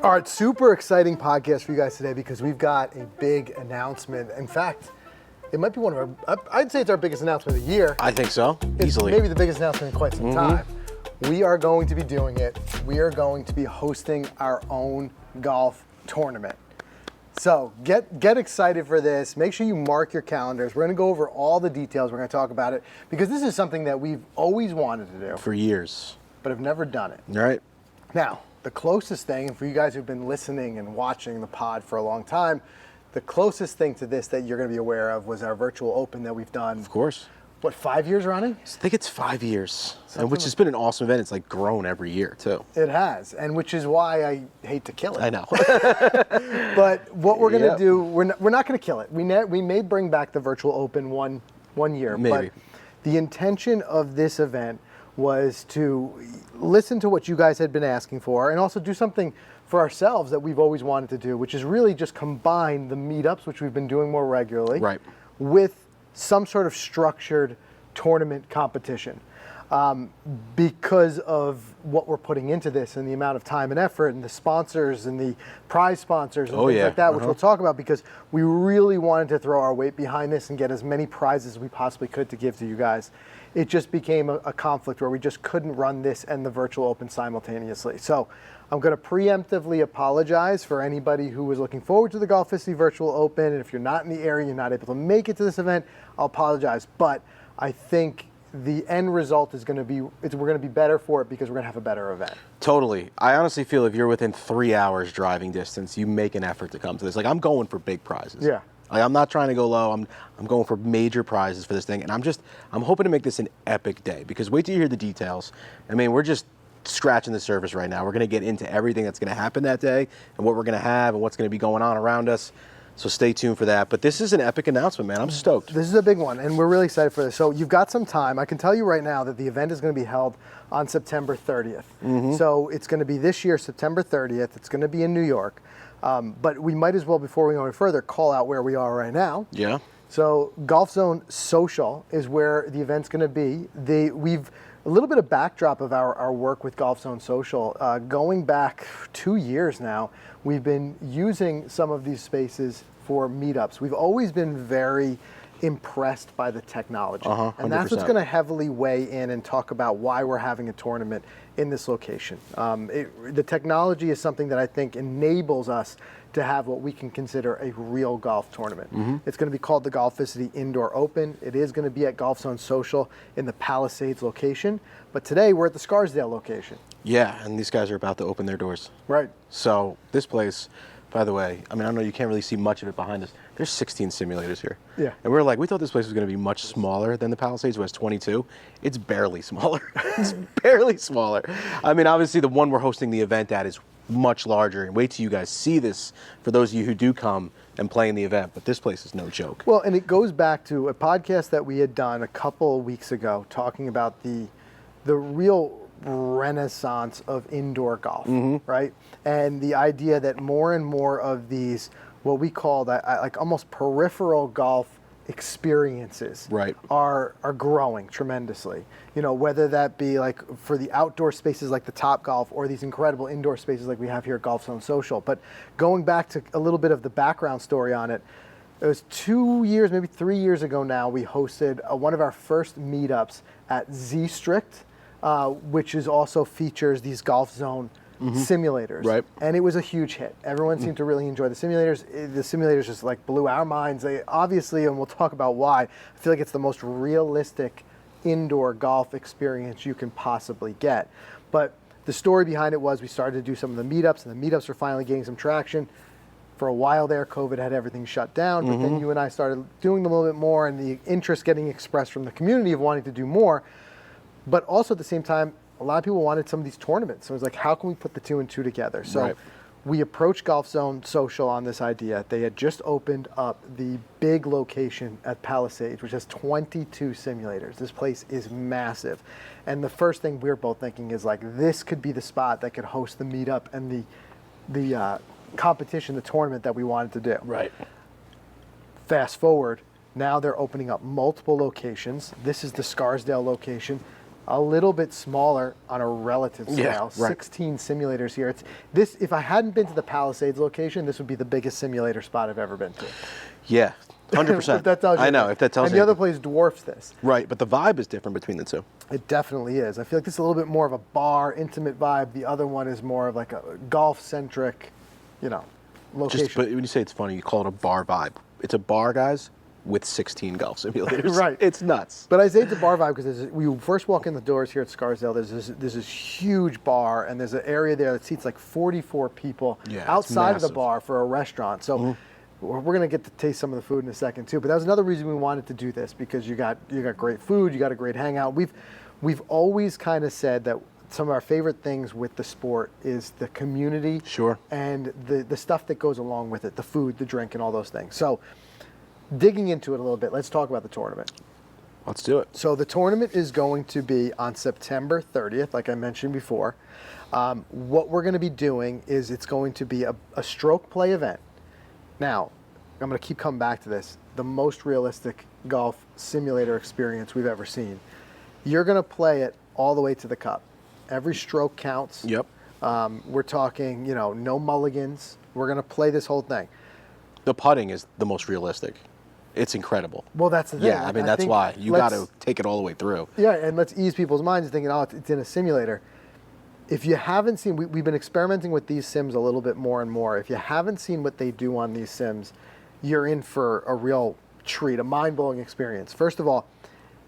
All right, super exciting podcast for you guys today because we've got a big announcement. In fact, it might be one of our, I'd say it's our biggest announcement of the year. I think so, easily. Maybe the biggest announcement in quite some time. We are going to be doing it. We are going to be hosting our own golf tournament. So get excited for this. Make sure you mark your calendars. We're going to go over all the details. We're going to talk about it because this is something that we've always wanted to do. For years. But have never done it. Right. Now, the closest thing, and for you guys who've been listening and watching the pod for a long time, the closest thing to this that you're going to be aware of was our virtual open that we've done. Of course. What, 5 years running? I think it's 5 years, Something which has been an awesome event. It's like grown every year too. It has, and which is why I hate to kill it. I know. But what we're going to Yep. do, we're not going to kill it. We may bring back the virtual open one year, Maybe. but the intention of this event was to listen to what you guys had been asking for and also do something for ourselves that we've always wanted to do, which is really just combine the meetups, which we've been doing more regularly, Right. with some sort of structured tournament competition. Because of what we're putting into this and the amount of time and effort and the sponsors and the prize sponsors and things like that, which we'll talk about, because we really wanted to throw our weight behind this and get as many prizes as we possibly could to give to you guys. It just became a conflict where we just couldn't run this and the virtual open simultaneously. So I'm going to preemptively apologize for anybody who was looking forward to the Golficity Virtual Open, and if you're not in the area, you're not able to make it to this event, I'll apologize. But I think the end result is going to be, we're going to be better for it because we're going to have a better event. Totally. I honestly feel if you're within 3 hours driving distance, you make an effort to come to this. Like, I'm going for big prizes. Yeah. Like, I'm not trying to go low. I'm going for major prizes for this thing, and I'm hoping to make this an epic day, because wait till you hear the details. I mean, we're just scratching the surface right now. We're going to get into everything that's going to happen that day and what we're going to have and what's going to be going on around us. So stay tuned for that. But this is an epic announcement, man. I'm stoked. This is a big one, and we're really excited for this. So you've got some time. I can tell you right now that the event is going to be held on September 30th. So it's going to be this year, September 30th. It's going to be in New York. But we might as well, before we go any further, call out where we are right now. Yeah. So Golf Zone Social is where the event's going to be. We've a little bit of backdrop of our work with Golf Zone Social. Going back 2 years now, we've been using some of these spaces for meetups. We've always been very impressed by the technology. And that's what's 100%. going to heavily weigh in and talk about why we're having a tournament in this location. The technology is something that I think enables us to have what we can consider a real golf tournament. It's going to be called the Golficity Indoor Open. It is going to be at Golf Zone Social in the Palisades location. But today we're at the Scarsdale location. Yeah, and these guys are about to open their doors. Right. So this place, by the way, I mean, I know you can't really see much of it behind us. There's 16 simulators here. Yeah. And we thought this place was going to be much smaller than the Palisades, was 22. It's barely smaller. It's barely smaller. I mean, obviously the one we're hosting the event at is much larger. And wait till you guys see this for those of you who do come and play in the event. But this place is no joke. Well, and it goes back to a podcast that we had done a couple weeks ago talking about the real renaissance of indoor golf, right? And the idea that more and more of these, what we call that, like almost peripheral golf experiences, Right. are growing tremendously. You know, whether that be like for the outdoor spaces like the Top Golf or these incredible indoor spaces like we have here at Golf Zone Social. But going back to a little bit of the background story on it, it was 2 years, maybe 3 years ago now, we hosted one of our first meetups at Z Strict, which is also features these Golf Zone simulators. Right. And it was a huge hit. Everyone seemed to really enjoy the simulators. The simulators just like blew our minds. They obviously, and we'll talk about why, I feel like it's the most realistic indoor golf experience you can possibly get. But the story behind it was we started to do some of the meetups, and the meetups were finally gaining some traction. For a while there, COVID had everything shut down, but then you and I started doing them a little bit more, and the interest getting expressed from the community of wanting to do more. But also at the same time, a lot of people wanted some of these tournaments. So it was like, how can we put the two and two together? So Right. we approached Golf Zone Social on this idea. They had just opened up the big location at Palisades, which has 22 simulators. This place is massive. And the first thing we were both thinking is like, this could be the spot that could host the meetup and the competition, the tournament that we wanted to do. Right. Fast forward, now they're opening up multiple locations. This is the Scarsdale location. a little bit smaller on a relative Yeah, scale. right. 16 simulators here. It's this. If I hadn't been to the Palisades location, this would be the biggest simulator spot I've ever been to. Yeah, 100%. If that tells you I know, anything. if that tells and you the other anything. place dwarfs this. Right, but the vibe is different between the two. It definitely is. I feel like this is a little bit more of a bar, intimate vibe. The other one is more of like a golf-centric, location. Just, but when you say it's funny, you call it a bar vibe. It's a bar, guys, with 16 golf simulators. Right. It's nuts. But I say it's a bar vibe because when you first walk in the doors here at Scarsdale, there's this huge bar, and there's an area there that seats like 44 people Yeah, it's outside of the massive. bar for a restaurant. So we're going to get to taste some of the food in a second too. But that was another reason we wanted to do this, because you got great food, you got a great hangout. We've always kind of said that some of our favorite things with the sport is the community, Sure. and the stuff that goes along with it, the food, the drink, and all those things. So digging into it a little bit, let's talk about the tournament. Let's do it. So the tournament is going to be on September 30th, like I mentioned before. What we're going to be doing is it's going to be a stroke play event. Now, I'm going to keep coming back to this. The most realistic golf simulator experience we've ever seen. You're going to play it all the way to the cup. Every stroke counts. Yep. We're talking, no mulligans. We're going to play this whole thing. The putting is the most realistic. It's incredible. Well, that's the thing. Yeah, I mean, that's think why. You got let's- to take it all the way through. Yeah, and let's ease people's minds thinking, oh, it's in a simulator. If you haven't seen, we've been experimenting with these sims a little bit more and more. If you haven't seen what they do on these sims, you're in for a real treat, a mind-blowing experience. First of all,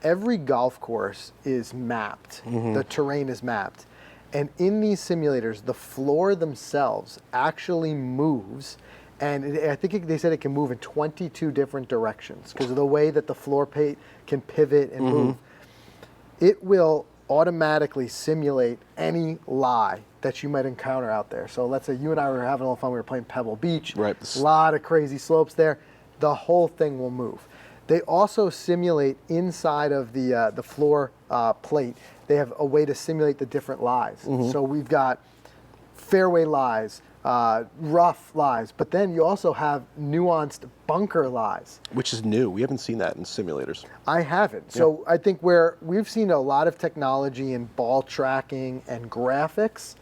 every golf course is mapped. The terrain is mapped. And in these simulators, the floor themselves actually moves. And I think they said it can move in 22 different directions because of the way that the floor plate can pivot and move. It will automatically simulate any lie that you might encounter out there. So let's say you and I were having a little fun. We were playing Pebble Beach. Right. A lot of crazy slopes there. The whole thing will move. They also simulate inside of the floor plate. They have a way to simulate the different lies. So we've got fairway lies, rough lies, but then you also have nuanced bunker lies. Which is new. We haven't seen that in simulators. I haven't. So I think where we've seen a lot of technology in ball tracking and graphics,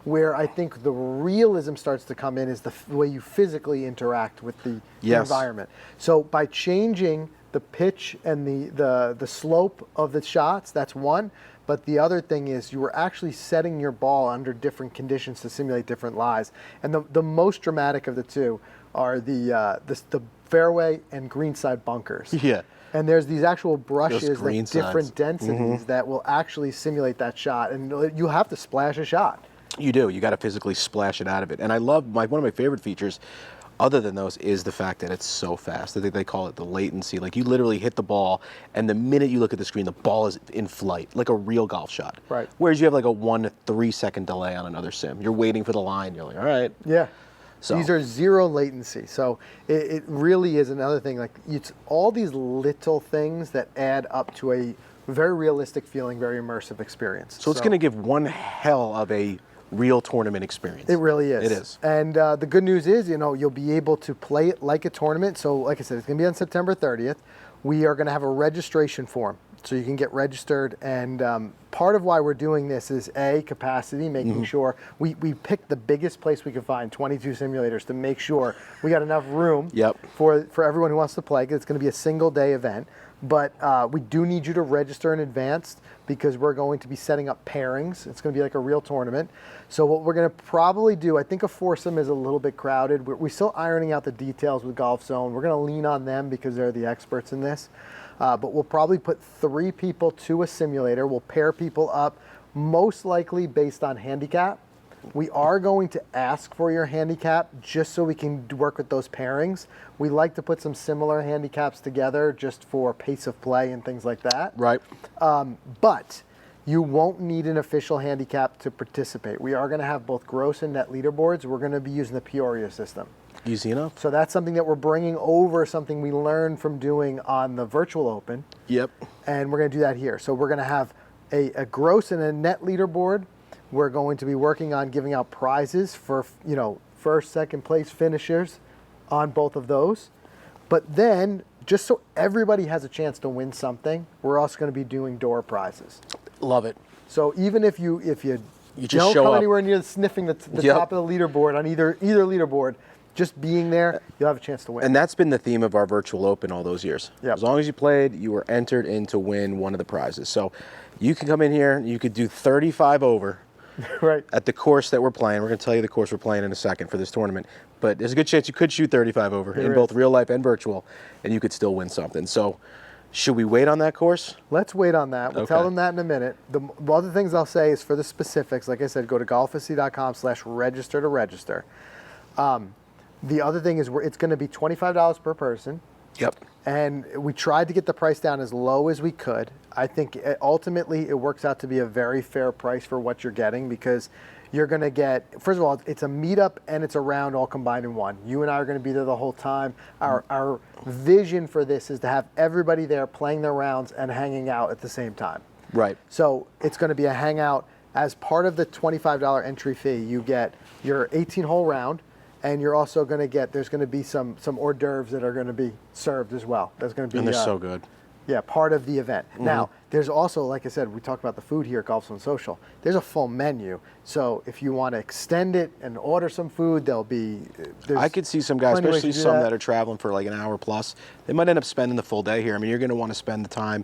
where I think the realism starts to come in is the way you physically interact with the Yes. environment. So by changing the pitch and the slope of the shots, that's one. But the other thing is you were actually setting your ball under different conditions to simulate different lies. And the most dramatic of the two are the fairway and greenside bunkers. Yeah. And there's these actual brushes, like green different sides. densities that will actually simulate that shot. And you have to splash a shot. You do. You got to physically splash it out of it. And I love one of my favorite features, other than those, is the fact that it's so fast. I think they call it the latency. Like you literally hit the ball, and the minute you look at the screen, the ball is in flight, like a real golf shot. Right. Whereas you have like a 1 to 3 second delay on another sim. You're waiting for the line. You're like, all right. Yeah. So- These are zero latency. So it really is another thing. Like it's all these little things that add up to a very realistic feeling, very immersive experience. So it's going to give one hell of a real tournament experience. It really is. It is. And the good news is, you'll be able to play it like a tournament. So like I said, it's going to be on September 30th. We are going to have a registration form. So you can get registered. And part of why we're doing this is capacity, making sure we picked the biggest place we could find, 22 simulators, to make sure we got enough room Yep. for everyone who wants to play. 'Cause it's going to be a single day event. But we do need you to register in advance because we're going to be setting up pairings. It's going to be like a real tournament. So what we're going to probably do, I think a foursome is a little bit crowded. We're still ironing out the details with Golf Zone. We're going to lean on them because they're the experts in this. But we'll probably put 3 people to a simulator. We'll pair people up, most likely based on handicap. We are going to ask for your handicap just so we can work with those pairings. We like to put some similar handicaps together just for pace of play and things like that. Right. But you won't need an official handicap to participate. We are going to have both gross and net leaderboards. We're going to be using the Peoria system. Easy enough. So that's something that we're bringing over, something we learned from doing on the Virtual Open. Yep. And we're going to do that here. So we're going to have a gross and a net leaderboard. We're going to be working on giving out prizes for, first, second place finishers on both of those. But then, just so everybody has a chance to win something, we're also going to be doing door prizes. Love it. So even if you just don't show come up. anywhere near sniffing the Yep. top of the leaderboard on either leaderboard, just being there, you'll have a chance to win. And that's been the theme of our virtual open all those years. Yep. As long as you played, you were entered in to win one of the prizes. So you can come in here, you could do 35 over Right. at the course that we're playing. We're going to tell you the course we're playing in a second for this tournament. But there's a good chance you could shoot 35 over in There both is. real life and virtual, and you could still win something. So should we wait on that course? Let's wait on that. We'll tell Okay. them that in a minute. The other things I'll say is for the specifics, like I said, go to golficity.com/register to register. The other thing is it's going to be $25 per person. Yep. And we tried to get the price down as low as we could. I think ultimately it works out to be a very fair price for what you're getting, because you're going to get, first of all, it's a meetup and it's a round all combined in one. You and I are going to be there the whole time. Our vision for this is to have everybody there playing their rounds and hanging out at the same time. Right. So it's going to be a hangout. As part of the $25 entry fee, you get your 18-hole round, and you're also going to get, there's going to be some hors d'oeuvres that are going to be served as well. That's going to be And they're so good. yeah, part of the event. Now, there's also, like I said, we talked about the food here at Golf Zone Social. There's a full menu. So if you want to extend it and order some food, there'll be. I could see some guys, plenty of ways especially to do some that. that are traveling for like an hour plus. They might end up spending the full day here. I mean, you're going to want to spend the time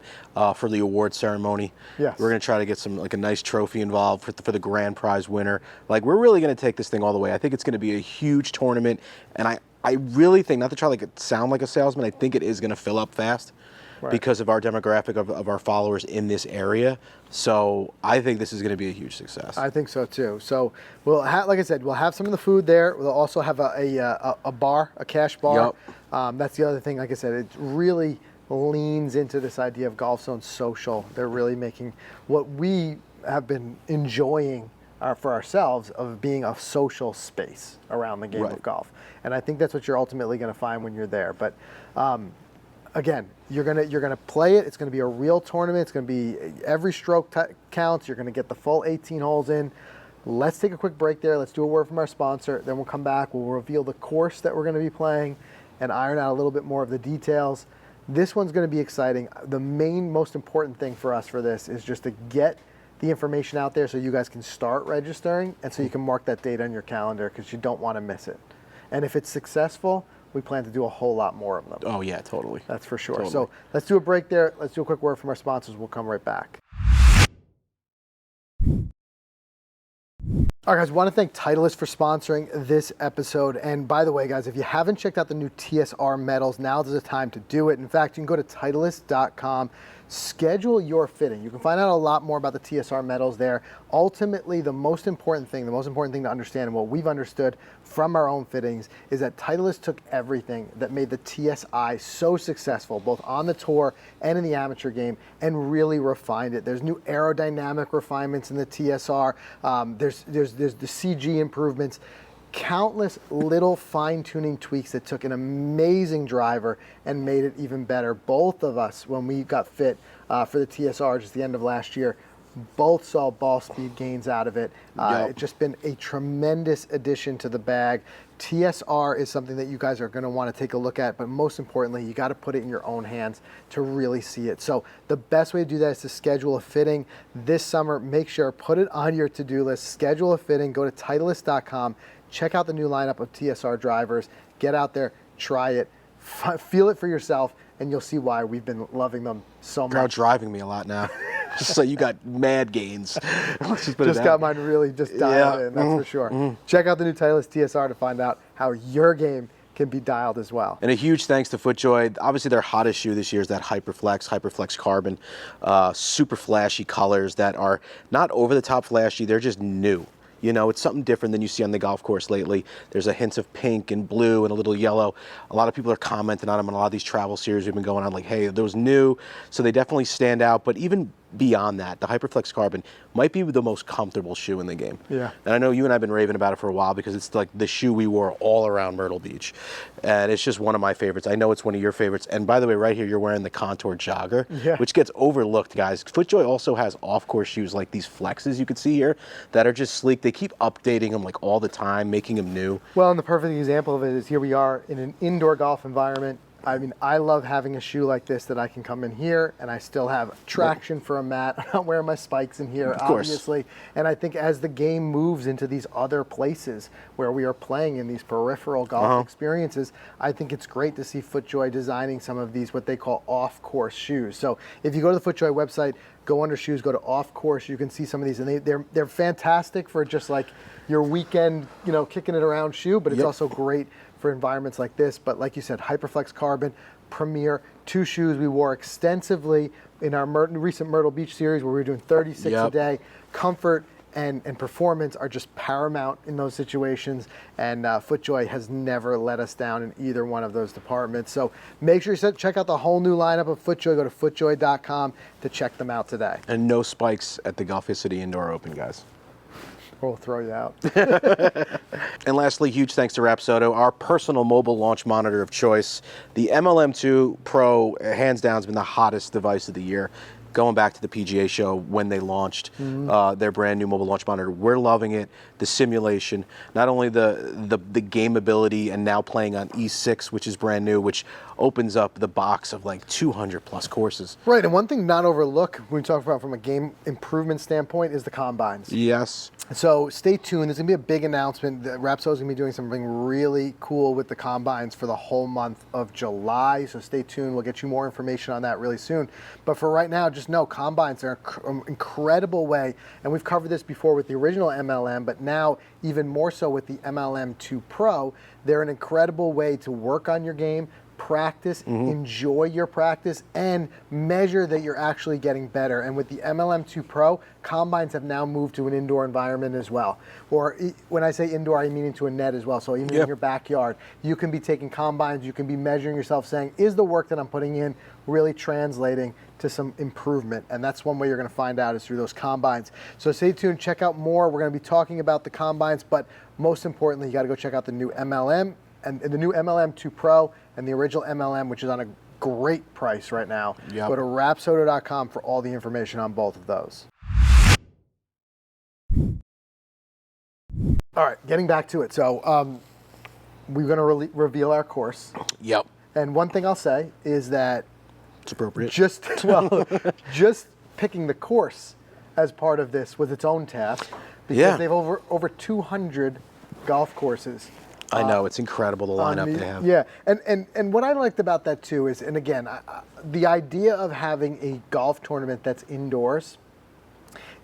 for the award ceremony. Yes. We're going to try to get some like a nice trophy involved for the grand prize winner. Like, we're really going to take this thing all the way. I think it's going to be a huge tournament, and I really think, not to try to sound like a salesman, I think it is going to fill up fast. Right. Because of our demographic of our followers in this area. So I think this is going to be a huge success. I think so too. So we'll have, like I said, we'll have some of the food there. We'll also have a bar, a cash bar. That's the other thing. Like I said, it really leans into this idea of Golf Zone Social. They're really making what we have been enjoying for ourselves of being a social space around the game Right. of golf. And I think that's what you're ultimately going to find when you're there. But again, you're gonna play it. It's gonna be a real tournament. It's gonna be every stroke counts. You're gonna get the full 18 holes in. Let's take a quick break there. Let's do a word from our sponsor. Then we'll come back. We'll reveal the course that we're gonna be playing and iron out a little bit more of the details. This one's gonna be exciting. The most important thing for us for this is just to get the information out there so you guys can start registering, and so you can mark that date on your calendar, because you don't want to miss it. And if it's successful, we plan to do a whole lot more of them. Oh yeah, totally. That's for sure. Totally. So let's do a break there. Let's do a quick word from our sponsors. We'll come right back. All right, guys, want to thank Titleist for sponsoring this episode. And by the way, guys, if you haven't checked out the new TSR medals, now's the time to do it. In fact, you can go to Titleist.com, schedule your fitting. You can find out a lot more about the TSR medals there. Ultimately, the most important thing to understand, and what we've understood from our own fittings, is that Titleist took everything that made the TSI so successful, both on the tour and in the amateur game, and really refined it. There's new aerodynamic refinements in the TSR. There's the CG improvements, countless little fine-tuning tweaks that took an amazing driver and made it even better. Both of us, when we got fit for the TSR just the end of last year, both saw ball speed gains out of it. Yep. It's just been a tremendous addition to the bag. TSR is something that you guys are going to want to take a look at, but most importantly, you got to put it in your own hands to really see it. So the best way to do that is to schedule a fitting this summer. Make sure, put it on your to-do list, schedule a fitting, go to Titleist.com, check out the new lineup of TSR drivers, get out there, try it, feel it for yourself, and you'll see why we've been loving them so You're out much. driving me a lot now. Just so you got mad gains. Let's just put it Just down. got mine really just dialed Yeah. in, that's for sure. Check out the new Titleist TSR to find out how your game can be dialed as well. And a huge thanks to FootJoy. Obviously, their hottest shoe this year is that Hyperflex Carbon. Super flashy colors that are not over the top flashy, they're just new. You know, it's something different than you see on the golf course lately. There's a hint of pink and blue and a little yellow. A lot of people are commenting on them on a lot of these travel series we've been going on, like, hey, those new. So they definitely stand out. But even beyond that, the Hyperflex Carbon might be the most comfortable shoe in the game. Yeah. And I know you and I have been raving about it for a while because it's like the shoe we wore all around Myrtle Beach. And it's just one of my favorites. I know it's one of your favorites. And by the way, right here, you're wearing the Contour Jogger, Yeah. which gets overlooked, guys. FootJoy also has off-course shoes like these Flexes you could see here that are just sleek. They keep updating them like all the time, making them new. Well, and the perfect example of it is here we are in an indoor golf environment. I mean, I love having a shoe like this that I can come in here and I still have traction for a mat. I'm not wearing my spikes in here, Of course. obviously. And I think as the game moves into these other places where we are playing in these peripheral golf experiences, I think it's great to see FootJoy designing some of these, what they call off-course shoes. So if you go to the FootJoy website, go under shoes, go to off-course, you can see some of these. And they're fantastic for just like your weekend, kicking it around shoe, but it's also great for environments like this. But like you said, Hyperflex Carbon, Premier, 2 shoes we wore extensively in our recent Myrtle Beach series where we were doing 36 a day. Comfort and performance are just paramount in those situations, and FootJoy has never let us down in either one of those departments. So make sure you check out the whole new lineup of FootJoy. Go to footjoy.com to check them out today. And no spikes at the Golficity Indoor Open, guys. Or we'll throw you out. And lastly, huge thanks to Rapsodo, our personal mobile launch monitor of choice. The MLM2 Pro, hands down, has been the hottest device of the year. Going back to the PGA show when they launched their brand new mobile launch monitor, we're loving it. The simulation, not only the game ability, and now playing on E6, which is brand new, which opens up the box of like 200 plus courses. Right, and one thing not overlook when we talk about from a game improvement standpoint is the combines. Yes. So stay tuned. There's going to be a big announcement. Rapsodo is going to be doing something really cool with the combines for the whole month of July. So stay tuned. We'll get you more information on that really soon. But for right now, just know combines are an incredible way, and we've covered this before with the original MLM, but now even more so with the MLM2 Pro. They're an incredible way to work on your game, practice, enjoy your practice, and measure that you're actually getting better. And with the MLM2 Pro, combines have now moved to an indoor environment as well. Or when I say indoor, I mean into a net as well. So even in your backyard, you can be taking combines, you can be measuring yourself, saying, is the work that I'm putting in really translating to some improvement? And that's one way you're going to find out, is through those combines. So stay tuned, check out more. We're going to be talking about the combines, but most importantly, you got to go check out the new MLM and the new MLM2 Pro and the original MLM, which is on a great price right now. Go to rapsodo.com for all the information on both of those. All right, getting back to it. So we're going to reveal our course. Yep. And one thing I'll say is that It's appropriate. just picking the course as part of this was its own task, because they've over 200 golf courses. I know, it's incredible the lineup they have. Yeah, and what I liked about that too is, and again, the idea of having a golf tournament that's indoors,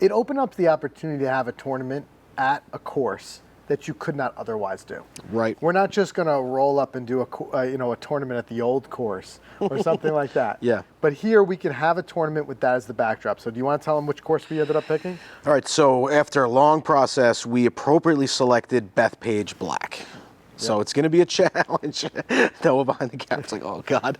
it opened up the opportunity to have a tournament at a course that you could not otherwise do. Right. We're not just going to roll up and do a tournament at the old course or something like that. Yeah. But here we can have a tournament with that as the backdrop. So do you want to tell them which course we ended up picking? All right, so after a long process, we appropriately selected Bethpage Black. So it's going to be a challenge. Noah behind the camera's like, oh, God.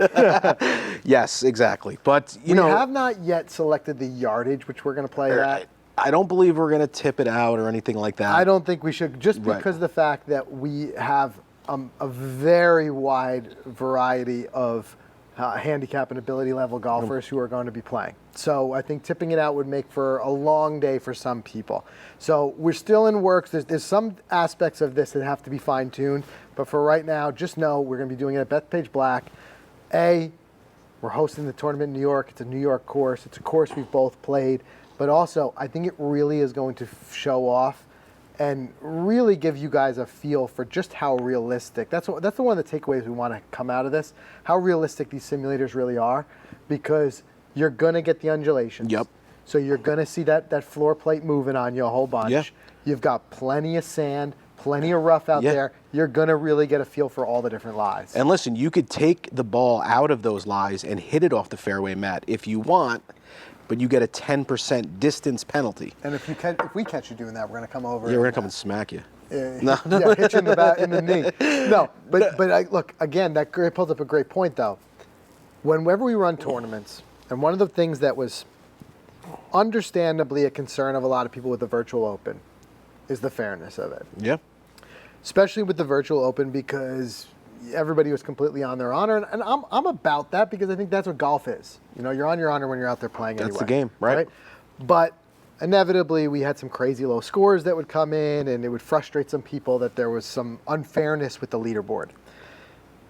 Yes, exactly. But, We have not yet selected the yardage, which we're going to play at. I don't believe we're going to tip it out or anything like that. I don't think we should, just because of the fact that we have a very wide variety of handicap and ability level golfers who are going to be playing. So I think tipping it out would make for a long day for some people. So we're still in works. There's some aspects of this that have to be fine-tuned, but for right now, just know we're going to be doing it at Bethpage Black. We're hosting the tournament in New York. It's a New York course. It's a course we've both played, but also I think it really is going to show off and really give you guys a feel for just how realistic. That's one of the takeaways we want to come out of this, how realistic these simulators really are, because you're going to get the undulations. Yep. So you're going to see that floor plate moving on you a whole bunch. Yeah. You've got plenty of sand, plenty of rough out there. You're going to really get a feel for all the different lies. And listen, you could take the ball out of those lies and hit it off the fairway mat if you want, but you get a 10% distance penalty. And if we catch you doing that, we're going to come over. Yeah, we're going to come and smack you. No. Yeah, hit you in the knee. No, but look, again, that pulls up a great point, though. Whenever we run tournaments, and one of the things that was understandably a concern of a lot of people with the Virtual Open is the fairness of it. Yeah. Especially with the Virtual Open, because everybody was completely on their honor, and I'm about that, because I think that's what golf is. You're on your honor when you're out there playing anyway. That's the game, right? But inevitably, we had some crazy low scores that would come in, and it would frustrate some people that there was some unfairness with the leaderboard.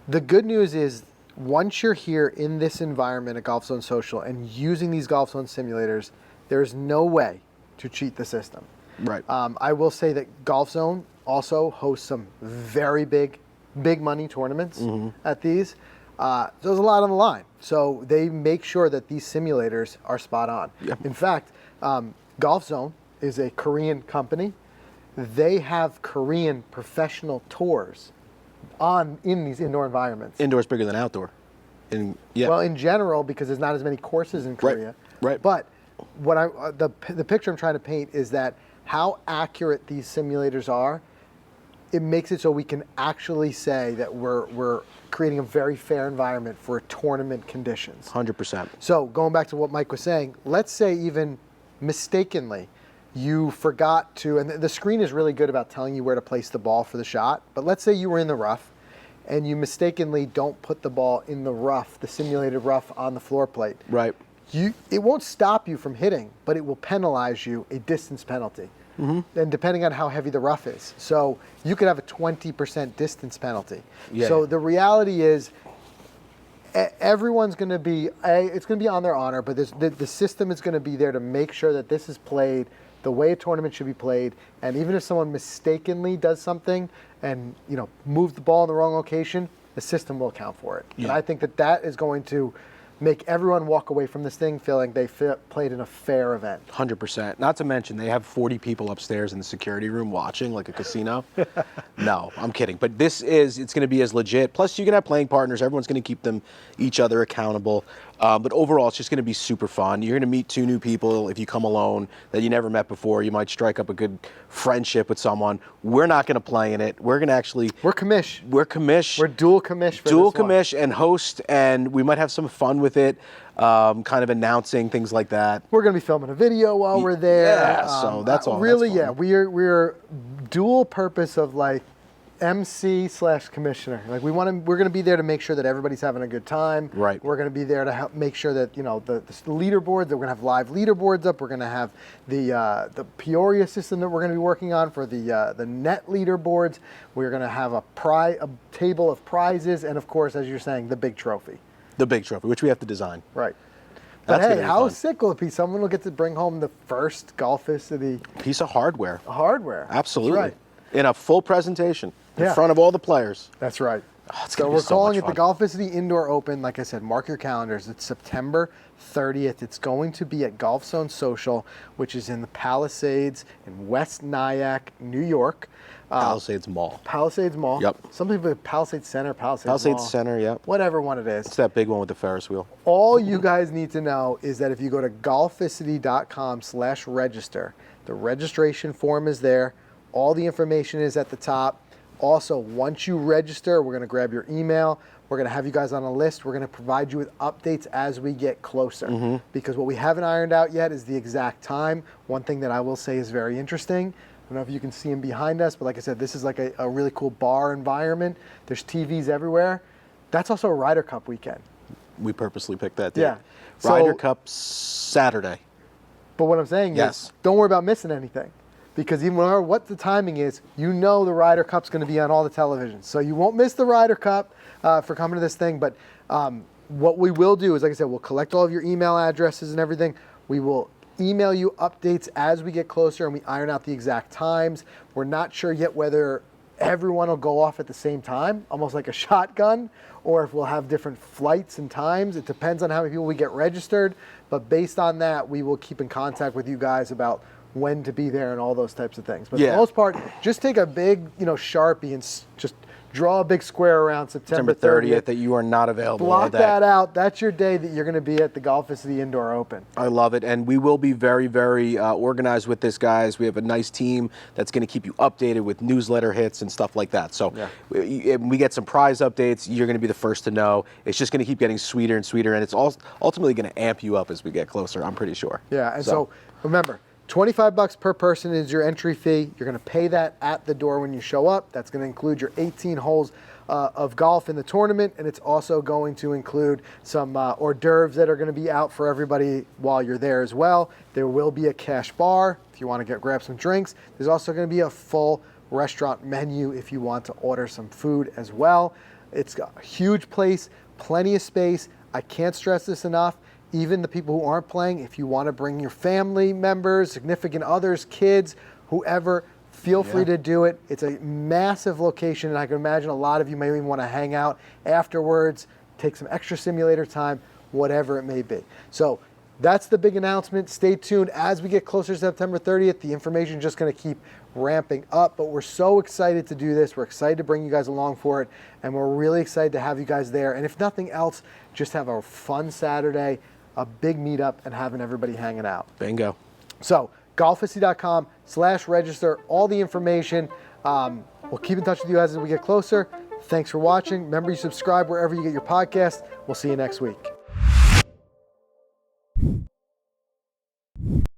The good news is once you're here in this environment at Golf Zone Social and using these Golf Zone simulators, there's no way to cheat the system. Right. I will say that Golf Zone also hosts some very big money tournaments at these. There's a lot on the line. So they make sure that these simulators are spot on. Yep. In fact, Golf Zone is a Korean company. They have Korean professional tours in these indoor environments. Indoor's bigger than outdoor. Yeah. Well, in general, because there's not as many courses in Korea. Right. But what the picture I'm trying to paint is that how accurate these simulators are. It makes it so we can actually say that we're creating a very fair environment for tournament conditions. 100%. So going back to what Mike was saying, let's say even mistakenly you forgot to, and the screen is really good about telling you where to place the ball for the shot, but let's say you were in the rough and you mistakenly don't put the ball in the rough, the simulated rough on the floor plate. Right. It won't stop you from hitting, but it will penalize you a distance penalty. And depending on how heavy the rough is. So you could have a 20% distance penalty. Yeah. So the reality is everyone's going to be, it's going to be on their honor, but the system is going to be there to make sure that this is played the way a tournament should be played. And even if someone mistakenly does something and move the ball in the wrong location, the system will account for it. Yeah. And I think that is going to make everyone walk away from this thing feeling they played in a fair event. 100%. Not to mention, they have 40 people upstairs in the security room watching like a casino. No, I'm kidding. But it's going to be as legit. Plus, you can have playing partners. Everyone's going to keep each other accountable. But overall, it's just going to be super fun. You're going to meet 2 new people if you come alone that you never met before. You might strike up a good friendship with someone. We're not going to play in it. We're going to actually... We're commish. We're commish. We're dual commish for dual this one. commish and host, and we might have some fun with it, kind of announcing things like that. We're going to be filming a video while we're there. Yeah, so that's all. Really, that's fun. yeah. We're dual purpose of like MC/commissioner. Like we're going to be there to make sure that everybody's having a good time. Right. We're going to be there to help make sure that the leaderboards. That we're going to have live leaderboards up. We're going to have the Peoria system that we're going to be working on for the net leaderboards. We're going to have a table of prizes, and of course, as you're saying, the big trophy. The big trophy, which we have to design. Right. That's But hey, gonna be how fun. sick will it be? Someone will get to bring home the first Golficity Piece of hardware. hardware. Absolutely. That's right. In a full presentation in Yeah. front of all the players. That's right. Oh, it's So gonna be we're so calling much it the fun. Golficity Indoor Open. Like I said, mark your calendars. It's September 30th. It's going to be at Golf Zone Social, which is in the Palisades in West Nyack, New York. Palisades Mall. Palisades Mall. Yep. Some people Palisades Center, Palisades Palisades Mall. Center, yep. Whatever one it is. It's that big one with the Ferris wheel. All you guys need to know is that if you go to golficity.com/register, the registration form is there. All the information is at the top. Also, once you register, we're going to grab your email. We're going to have you guys on a list. We're going to provide you with updates as we get closer. Because what we haven't ironed out yet is the exact time. One thing that I will say is very interesting. I don't know if you can see them behind us, but like I said, this is like a really cool bar environment. There's TVs everywhere. That's also a Ryder Cup weekend. We purposely picked that day. Yeah. Ryder So- Cup Saturday. But what I'm saying Yes. is, don't worry about missing anything. Because even no matter what the timing is, the Ryder Cup's going to be on all the televisions. So you won't miss the Ryder Cup for coming to this thing. But what we will do is, like I said, we'll collect all of your email addresses and everything. We will email you updates as we get closer and we iron out the exact times. We're not sure yet whether everyone will go off at the same time, almost like a shotgun, or if we'll have different flights and times. It depends on how many people we get registered. But based on that, we will keep in contact with you guys about when to be there and all those types of things. But for Yeah. the most part, just take a big, Sharpie and just draw a big square around September 30th. that you are not available all Block day. that out. That's your day that you're going to be at the Golficity Indoor Open. I love it, and we will be very, very organized with this, guys. We have a nice team that's going to keep you updated with newsletter hits and stuff like that. So we get some prize updates. You're going to be the first to know. It's just going to keep getting sweeter and sweeter, and it's ultimately going to amp you up as we get closer, I'm pretty sure. Yeah, and so remember, $25 per person is your entry fee. You're going to pay that at the door when you show up. That's going to include your 18 holes of golf in the tournament, and it's also going to include some hors d'oeuvres that are going to be out for everybody while you're there as well. There will be a cash bar if you want to grab some drinks. There's also going to be a full restaurant menu if you want to order some food as well. It's a huge place, plenty of space. I can't stress this enough. Even the people who aren't playing, if you want to bring your family members, significant others, kids, whoever, feel free to do it. It's a massive location, and I can imagine a lot of you may even want to hang out afterwards, take some extra simulator time, whatever it may be. So that's the big announcement. Stay tuned. As we get closer to September 30th, the information is just going to keep ramping up, but we're so excited to do this. We're excited to bring you guys along for it, and we're really excited to have you guys there. And if nothing else, just have a fun Saturday, a big meetup, and having everybody hanging out. Bingo. So golficity.com/register, all the information. We'll keep in touch with you guys as we get closer. Thanks for watching. Remember, you subscribe wherever you get your podcast. We'll see you next week.